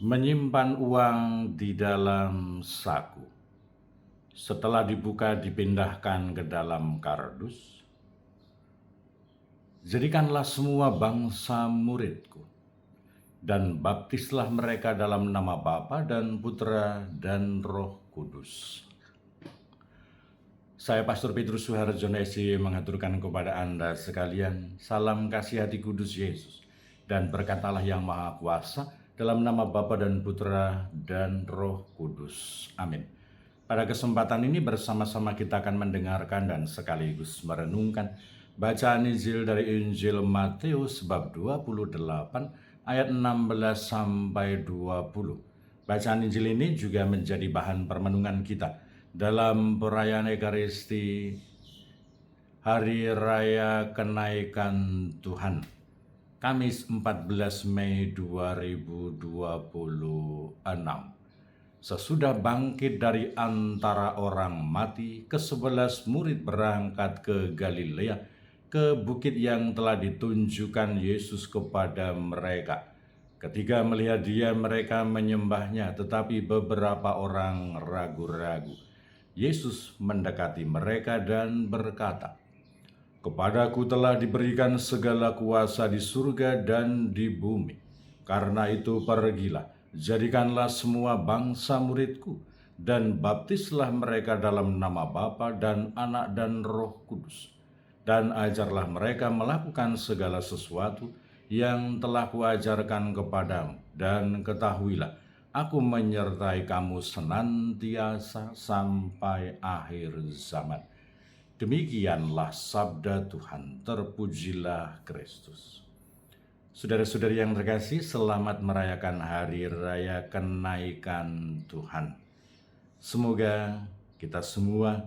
Menyimpan uang di dalam saku. Setelah dibuka dipindahkan ke dalam kardus. Jadikanlah semua bangsa muridku, dan baptislah mereka dalam nama Bapa dan Putra dan Roh Kudus. Saya Pastor Petrus Suharjo Nesi mengaturkan kepada Anda sekalian salam kasih hati kudus Yesus, dan berkatalah yang Maha Kuasa dalam nama Bapa dan Putra dan Roh Kudus. Amin. Pada kesempatan ini bersama-sama kita akan mendengarkan dan sekaligus merenungkan bacaan Injil dari Injil Matius bab 28 ayat 16 sampai 20. Bacaan Injil ini juga menjadi bahan permenungan kita dalam perayaan Ekaristi Hari Raya Kenaikan Tuhan, Kamis 14 Mei 2026. Sesudah bangkit dari antara orang mati, ke-11 murid berangkat ke Galilea, ke bukit yang telah ditunjukkan Yesus kepada mereka. Ketika melihat Dia, mereka menyembahnya, tetapi beberapa orang ragu-ragu. Yesus mendekati mereka dan berkata, "Kepadaku telah diberikan segala kuasa di surga dan di bumi. Karena itu pergilah, jadikanlah semua bangsa muridku, dan baptislah mereka dalam nama Bapa dan Anak dan Roh Kudus. Dan ajarlah mereka melakukan segala sesuatu yang telah kuajarkan kepadamu, dan ketahuilah, Aku menyertai kamu senantiasa sampai akhir zaman." Demikianlah sabda Tuhan, terpujilah Kristus. Saudara-saudari yang terkasih, selamat merayakan Hari Raya Kenaikan Tuhan. Semoga kita semua,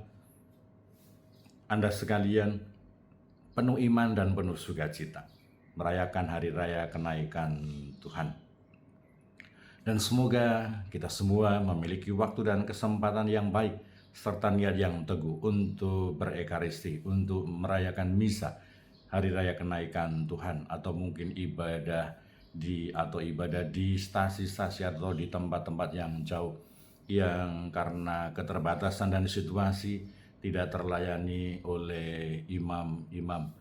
Anda sekalian, penuh iman dan penuh sukacita merayakan Hari Raya Kenaikan Tuhan. Dan semoga kita semua memiliki waktu dan kesempatan yang baik serta niat yang teguh untuk berekaristi, untuk merayakan misa Hari Raya Kenaikan Tuhan, atau mungkin ibadah di stasi-stasi atau di tempat-tempat yang jauh yang karena keterbatasan dan situasi tidak terlayani oleh imam-imam,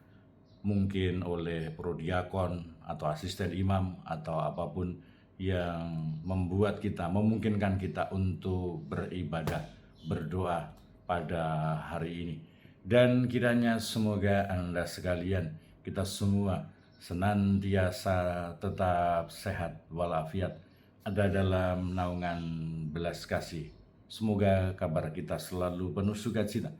mungkin oleh prodiakon atau asisten imam atau apapun yang memungkinkan kita untuk beribadah, berdoa pada hari ini. Dan kiranya semoga Anda sekalian, kita semua senantiasa tetap sehat walafiat, ada dalam naungan belas kasih. Semoga kabar kita selalu penuh sukacita.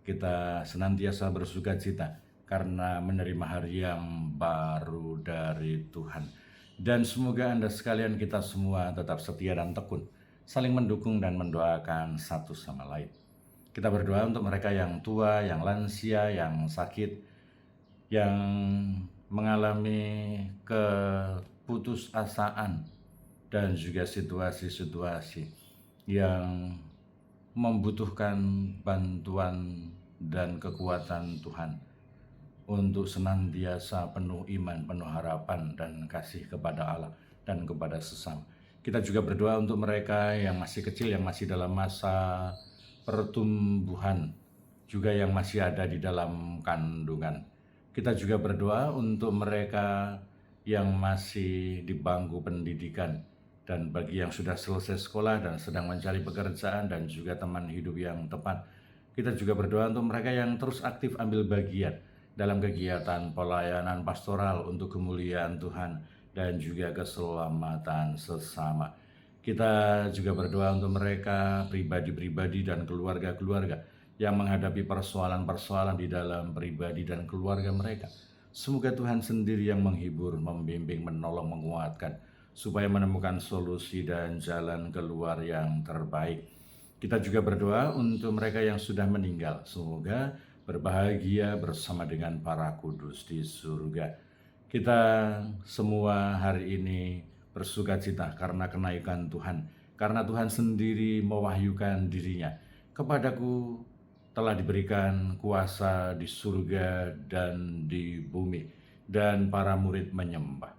Kita senantiasa bersukacita karena menerima hari yang baru dari Tuhan. Dan semoga Anda sekalian, kita semua tetap setia dan tekun, saling mendukung dan mendoakan satu sama lain. Kita berdoa untuk mereka yang tua, yang lansia, yang sakit, yang mengalami keputusasaan, dan juga situasi-situasi yang membutuhkan bantuan dan kekuatan Tuhan untuk senantiasa penuh iman, penuh harapan, dan kasih kepada Allah dan kepada sesama. Kita juga berdoa untuk mereka yang masih kecil, yang masih dalam masa pertumbuhan, juga yang masih ada di dalam kandungan. Kita juga berdoa untuk mereka yang masih di bangku pendidikan, dan bagi yang sudah selesai sekolah dan sedang mencari pekerjaan dan juga teman hidup yang tepat. Kita juga berdoa untuk mereka yang terus aktif ambil bagian dalam kegiatan pelayanan pastoral untuk kemuliaan Tuhan dan juga keselamatan sesama. Kita juga berdoa untuk mereka pribadi-pribadi dan keluarga-keluarga yang menghadapi persoalan-persoalan di dalam pribadi dan keluarga mereka. Semoga Tuhan sendiri yang menghibur, membimbing, menolong, menguatkan, supaya menemukan solusi dan jalan keluar yang terbaik. Kita juga berdoa untuk mereka yang sudah meninggal. Semoga berbahagia bersama dengan para kudus di surga. Kita semua hari ini bersukacita karena kenaikan Tuhan, karena Tuhan sendiri mewahyukan dirinya. Kepadaku telah diberikan kuasa di surga dan di bumi, dan para murid menyembah.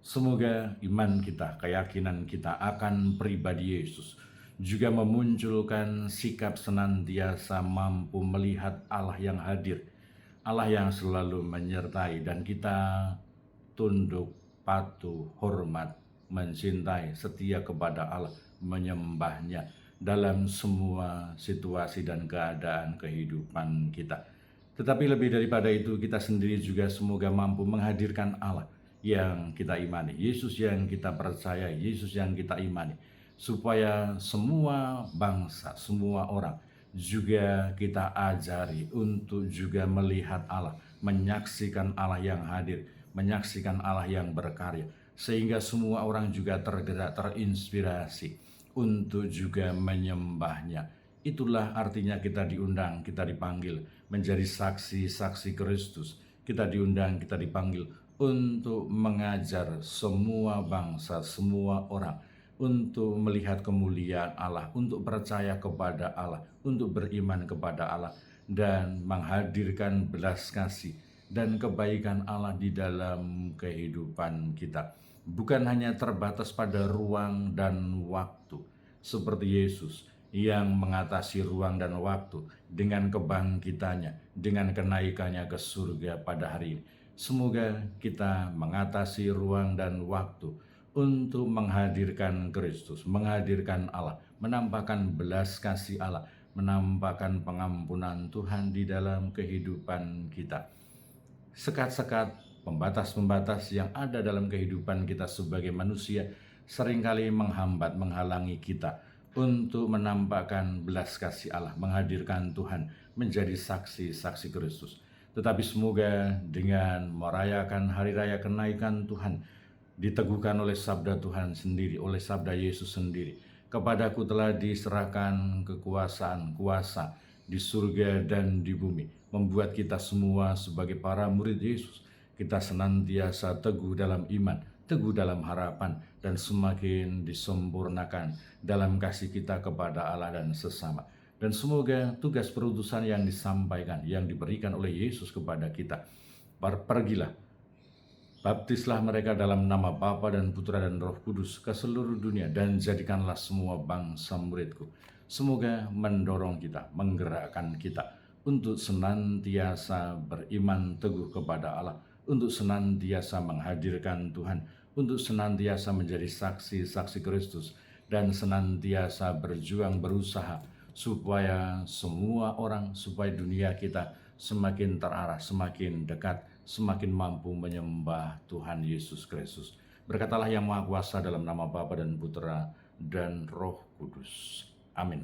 Semoga iman kita, keyakinan kita akan pribadi Yesus juga memunculkan sikap senantiasa mampu melihat Allah yang hadir, Allah yang selalu menyertai, dan kita tunduk, patuh, hormat, mencintai, setia kepada Allah, menyembahnya dalam semua situasi dan keadaan kehidupan kita. Tetapi lebih daripada itu, kita sendiri juga semoga mampu menghadirkan Allah yang kita imani, Yesus yang kita percaya, Yesus yang kita imani, supaya semua bangsa, semua orang juga kita ajari untuk juga melihat Allah, menyaksikan Allah yang hadir, menyaksikan Allah yang berkarya, sehingga semua orang juga tergerak, terinspirasi untuk juga menyembahnya. Itulah artinya kita diundang, kita dipanggil menjadi saksi-saksi Kristus. Kita diundang, kita dipanggil untuk mengajar semua bangsa, semua orang, untuk melihat kemuliaan Allah, untuk percaya kepada Allah, untuk beriman kepada Allah, dan menghadirkan belas kasih dan kebaikan Allah di dalam kehidupan kita. Bukan hanya terbatas pada ruang dan waktu, seperti Yesus yang mengatasi ruang dan waktu dengan kebangkitannya, dengan kenaikannya ke surga pada hari ini. Semoga kita mengatasi ruang dan waktu untuk menghadirkan Kristus, menghadirkan Allah, menampakkan belas kasih Allah, menampakkan pengampunan Tuhan di dalam kehidupan kita. Sekat-sekat, pembatas-pembatas yang ada dalam kehidupan kita sebagai manusia seringkali menghambat, menghalangi kita untuk menampakkan belas kasih Allah, menghadirkan Tuhan menjadi saksi-saksi Kristus. Tetapi semoga dengan merayakan hari raya kenaikan Tuhan, diteguhkan oleh sabda Tuhan sendiri, oleh sabda Yesus sendiri, kepadaku telah diserahkan kekuasaan, kuasa di surga dan di bumi, membuat kita semua sebagai para murid Yesus, kita senantiasa teguh dalam iman, teguh dalam harapan, dan semakin disempurnakan dalam kasih kita kepada Allah dan sesama. Dan semoga tugas perutusan yang disampaikan, yang diberikan oleh Yesus kepada kita, pergilah, baptislah mereka dalam nama Bapa dan Putra dan Roh Kudus ke seluruh dunia, dan jadikanlah semua bangsa muridku. Semoga mendorong kita, menggerakkan kita untuk senantiasa beriman teguh kepada Allah, untuk senantiasa menghadirkan Tuhan, untuk senantiasa menjadi saksi-saksi Kristus, dan senantiasa berjuang, berusaha supaya semua orang, supaya dunia kita semakin terarah, semakin dekat, semakin mampu menyembah Tuhan Yesus Kristus. Berkatalah yang Maha Kuasa dalam nama Bapa dan Putra dan Roh Kudus. Amin.